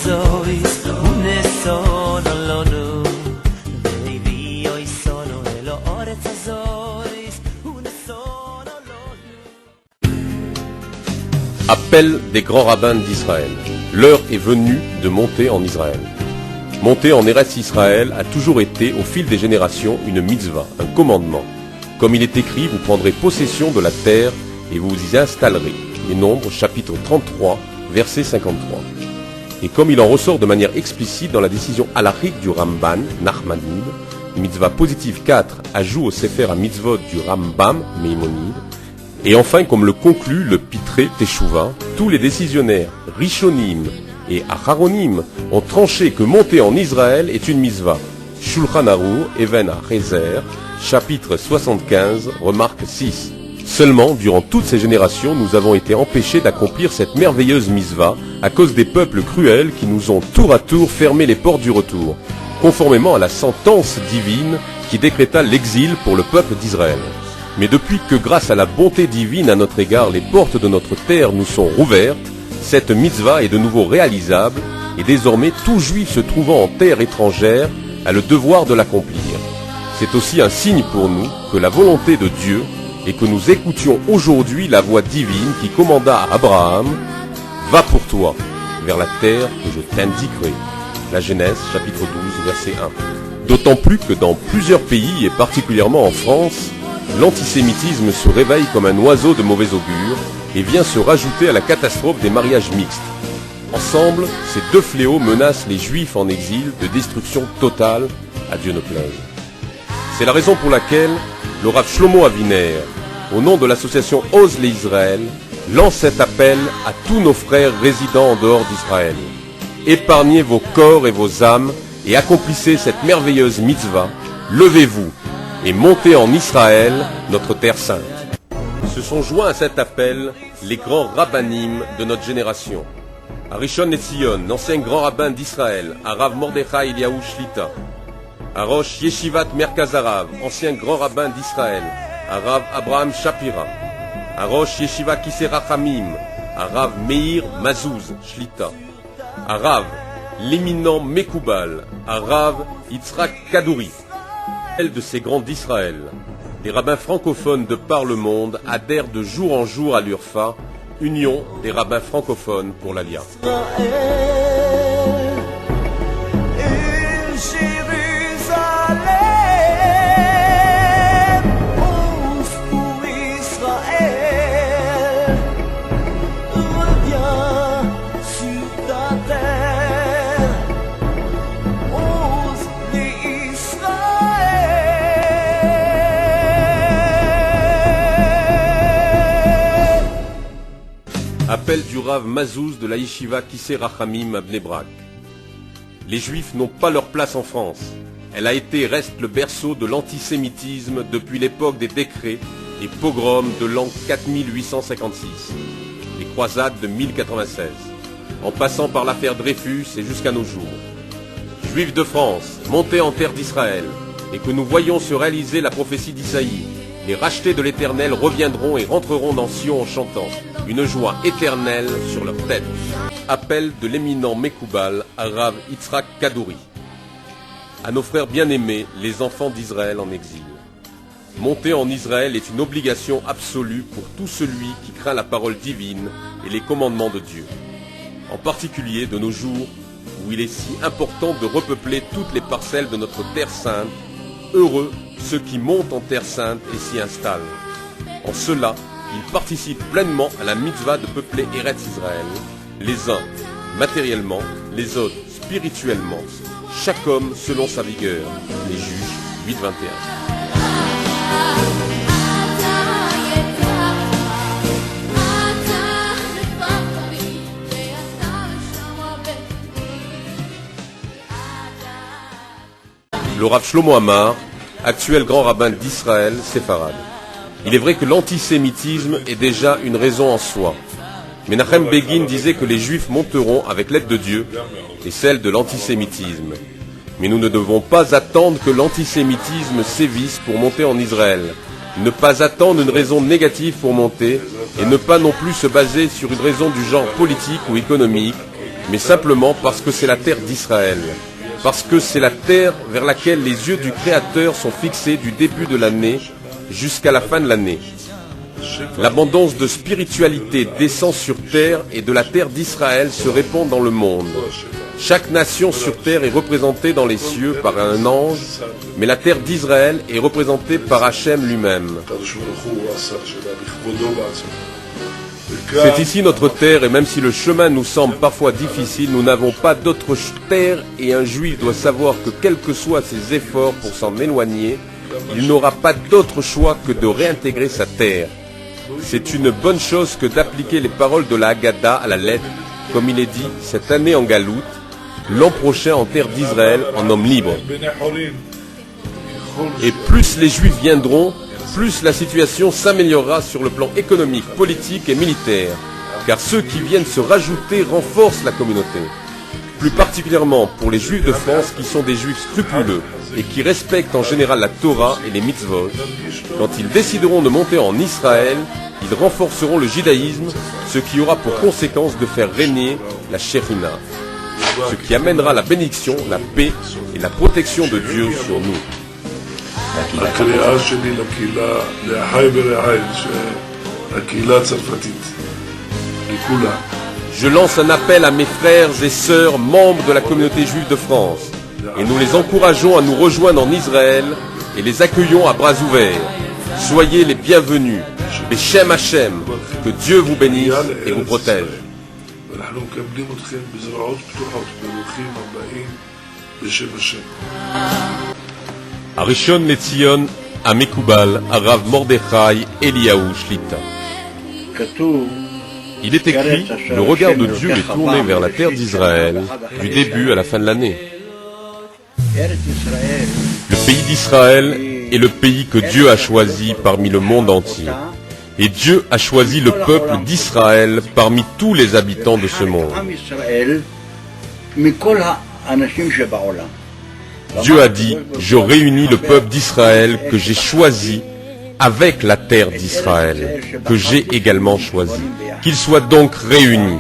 zois unesono lonu Vevi oi sono elo oretz azois unesono lonu. Appel des grands rabbins d'Israël. L'heure est venue de monter en Israël. Monter en Eretz Israël a toujours été, au fil des générations, une mitzvah, un commandement. Comme il est écrit, vous prendrez possession de la terre et vous vous y installerez. Les Nombres, chapitre 33, verset 53. Et comme il en ressort de manière explicite dans la décision halachique du Ramban, Nachmanide, mitzvah positive 4 ajout au Sefer à mitzvot du Rambam, Maïmonide, et enfin, comme le conclut le Pitré Teshuvah, tous les décisionnaires Rishonim et Acharonim ont tranché que monter en Israël est une mitzvah. Shulchan Aruch, Even HaChezer, chapitre 75, remarque 6. Seulement, durant toutes ces générations, nous avons été empêchés d'accomplir cette merveilleuse mitzvah à cause des peuples cruels qui nous ont tour à tour fermé les portes du retour, conformément à la sentence divine qui décréta l'exil pour le peuple d'Israël. Mais depuis que grâce à la bonté divine à notre égard, les portes de notre terre nous sont rouvertes, cette mitzvah est de nouveau réalisable et désormais tout juif se trouvant en terre étrangère a le devoir de l'accomplir. C'est aussi un signe pour nous que la volonté de Dieu et que nous écoutions aujourd'hui la voix divine qui commanda à Abraham « Va pour toi vers la terre que je t'indiquerai ». La Genèse, chapitre 12, verset 1. D'autant plus que dans plusieurs pays, et particulièrement en France, l'antisémitisme se réveille comme un oiseau de mauvais augure et vient se rajouter à la catastrophe des mariages mixtes. Ensemble, ces deux fléaux menacent les Juifs en exil de destruction totale, à Dieu ne plaise. C'est la raison pour laquelle le Rav Shlomo Aviner, au nom de l'association Oz l'Israël, lance cet appel à tous nos frères résidant en dehors d'Israël. Épargnez vos corps et vos âmes et accomplissez cette merveilleuse mitzvah. Levez-vous et montez en Israël, notre terre sainte. Se sont joints à cet appel les grands rabbanim de notre génération. À Rishon LeZion, l'ancien grand rabbin d'Israël, à Rav Mordechai Eliyahu Shlita. À Rosh Yeshivat Merkaz Harav, ancien grand rabbin d'Israël, à Rav Abraham Shapira. À Rosh Yeshiva Kisei Rachamim, à Rav Meir Mazouz Shlita. À Rav, l'éminent Mekoubal, à Rav Yitzhak Kadouri. De ces grands d'Israël, les rabbins francophones de par le monde adhèrent de jour en jour à l'URFA, Union des rabbins francophones pour l'Aliyah. Appel du Rav Mazouz de la Yeshiva Kisei Rachamim à Bnei Brak. Les Juifs n'ont pas leur place en France. Elle a été et reste le berceau de l'antisémitisme depuis l'époque des décrets et pogroms de l'an 4856, les croisades de 1096, en passant par l'affaire Dreyfus et jusqu'à nos jours. Juifs de France, montés en terre d'Israël, et que nous voyons se réaliser la prophétie d'Isaïe, les rachetés de l'Éternel reviendront et rentreront dans Sion en chantant, une joie éternelle sur leur tête. Appel de l'éminent Mekoubal à Rav Yitzhak Kadouri. À nos frères bien-aimés, les enfants d'Israël en exil. Monter en Israël est une obligation absolue pour tout celui qui craint la parole divine et les commandements de Dieu. En particulier de nos jours, où il est si important de repeupler toutes les parcelles de notre terre sainte. Heureux ceux qui montent en terre sainte et s'y installent. En cela, ils participent pleinement à la mitzvah de peupler Eretz Israël, les uns matériellement, les autres spirituellement, chaque homme selon sa vigueur. Les Juges 8-21. Le Rav Shlomo Amar, actuel grand rabbin d'Israël, séfarade. Il est vrai que l'antisémitisme est déjà une raison en soi. Menachem Begin disait que les Juifs monteront avec l'aide de Dieu et celle de l'antisémitisme. Mais nous ne devons pas attendre que l'antisémitisme sévisse pour monter en Israël. Ne pas attendre une raison négative pour monter et ne pas non plus se baser sur une raison du genre politique ou économique, mais simplement parce que c'est la terre d'Israël. Parce que c'est la terre vers laquelle les yeux du Créateur sont fixés du début de l'année jusqu'à la fin de l'année. L'abondance de spiritualité descend sur terre et de la terre d'Israël se répand dans le monde. Chaque nation sur terre est représentée dans les cieux par un ange, mais la terre d'Israël est représentée par Hachem lui-même. C'est ici notre terre, et même si le chemin nous semble parfois difficile, nous n'avons pas d'autre terre, et un juif doit savoir que quels que soient ses efforts pour s'en éloigner, il n'aura pas d'autre choix que de réintégrer sa terre. C'est une bonne chose que d'appliquer les paroles de la Haggadah à la lettre, comme il est dit, cette année en galoute, l'an prochain en terre d'Israël, en homme libre. Et plus les Juifs viendront, plus la situation s'améliorera sur le plan économique, politique et militaire, car ceux qui viennent se rajouter renforcent la communauté. Plus particulièrement pour les Juifs de France qui sont des Juifs scrupuleux et qui respectent en général la Torah et les mitzvot. Quand ils décideront de monter en Israël, ils renforceront le judaïsme, ce qui aura pour conséquence de faire régner la Shekhinah, ce qui amènera la bénédiction, la paix et la protection de Dieu sur nous. הקריאה שלי לקהילה, לאחיי ולאחיי, לקהילה הצרפתית, לכולה. Je lance un appel à mes frères et sœurs membres de la communauté juive de France, et nous les encourageons à nous rejoindre en Israël et les accueillons à bras ouverts. Soyez les bienvenus. Beshem Hashem, que Dieu vous bénisse et vous protège. ואנחנו מקבלים אתכם בזרועות פתוחות, ברוכים הבאים בשם השם. Arishon Letzion, à Mekoubal, à Rav Mordechai Eliyahu Shlita. Il est écrit, le regard de Dieu est tourné vers la terre d'Israël, du début à la fin de l'année. Le pays d'Israël est le pays que Dieu a choisi parmi le monde entier. Et Dieu a choisi le peuple d'Israël parmi tous les habitants de ce monde. Dieu a dit, je réunis le peuple d'Israël que j'ai choisi avec la terre d'Israël, que j'ai également choisi. Qu'ils soient donc réunis.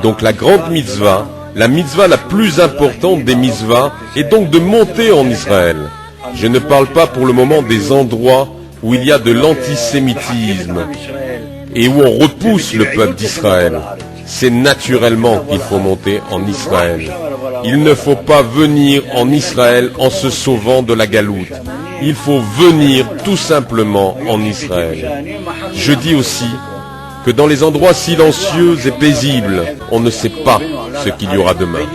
Donc la grande mitzvah, la mitzvah la plus importante des mitzvahs, est donc de monter en Israël. Je ne parle pas pour le moment des endroits où il y a de l'antisémitisme et où on repousse le peuple d'Israël. C'est naturellement qu'il faut monter en Israël. Il ne faut pas venir en Israël en se sauvant de la galoute. Il faut venir tout simplement en Israël. Je dis aussi que dans les endroits silencieux et paisibles, on ne sait pas ce qu'il y aura demain.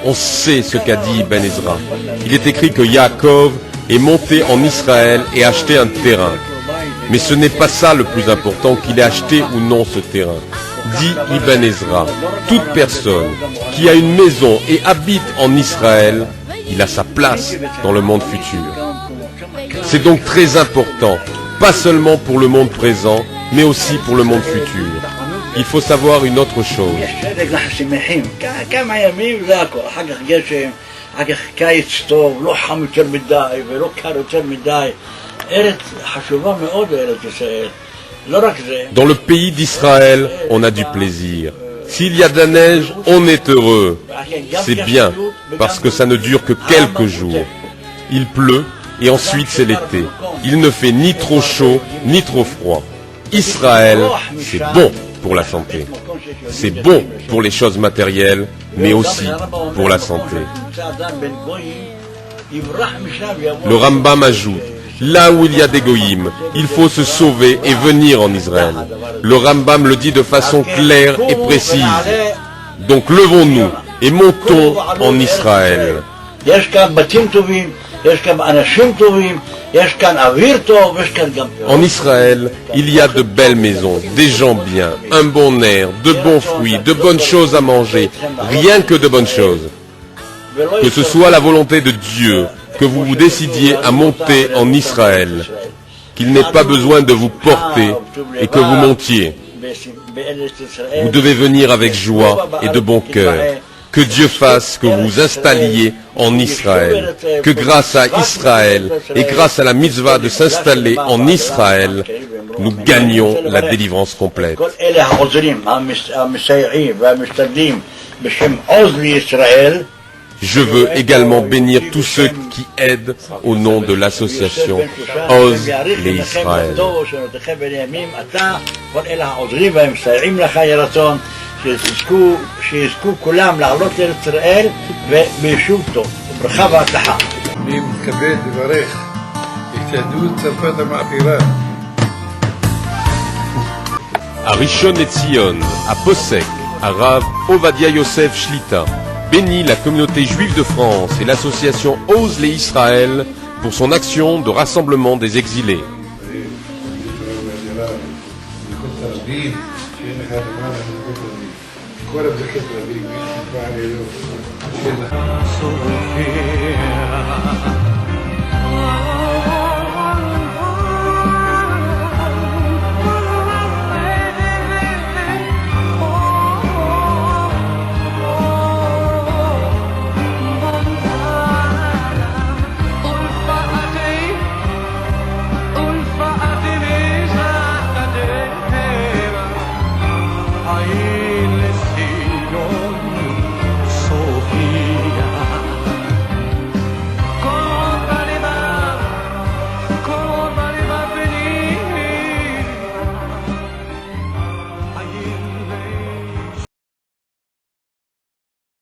On sait ce qu'a dit Ben Ezra. Il est écrit que Yaakov est monté en Israël et a acheté un terrain. Mais ce n'est pas ça le plus important, qu'il ait acheté ou non ce terrain. Dit Ibn Ezra, toute personne qui a une maison et habite en Israël, il a sa place dans le monde futur. C'est donc très important, pas seulement pour le monde présent, mais aussi pour le monde futur. Il faut savoir une autre chose. Dans le pays d'Israël, on a du plaisir. S'il y a de la neige, on est heureux. C'est bien, parce que ça ne dure que quelques jours. Il pleut, et ensuite c'est l'été. Il ne fait ni trop chaud, ni trop froid. Israël, c'est bon pour la santé. C'est bon pour les choses matérielles, mais aussi pour la santé. Le Rambam ajoute, là où il y a des goïms, il faut se sauver et venir en Israël. Le Rambam le dit de façon claire et précise. Donc levons-nous et montons en Israël. En Israël, il y a de belles maisons, des gens bien, un bon air, de bons fruits, de bonnes choses à manger, rien que de bonnes choses. Que ce soit la volonté de Dieu, que vous vous décidiez à monter en Israël, qu'il n'ait pas besoin de vous porter et que vous montiez. Vous devez venir avec joie et de bon cœur. Que Dieu fasse que vous vous installiez en Israël. Que grâce à Israël et grâce à la mitzvah de s'installer en Israël, nous gagnions la délivrance complète. כל אלה העוזרים, המסייעים והמשתדלים בשם עוז לישראל, Je veux également bénir tous ceux qui aident au nom de l'association Oz les Israël. שנותיכם בימים אתה, כל אלה העוזרים והמסייעים לך יהי רצון, שיזכו כולם לעלות לארץ ישראל וביישוב טוב. ברכה והצלחה. אני מתכבד לברך את יהדות צרפת המעפירה. À Rishon LeZion, à Possek, à Rav Ovadia Yosef Shlita, bénit la communauté juive de France et l'association Ose les Israël pour son action de rassemblement des exilés. Sophia.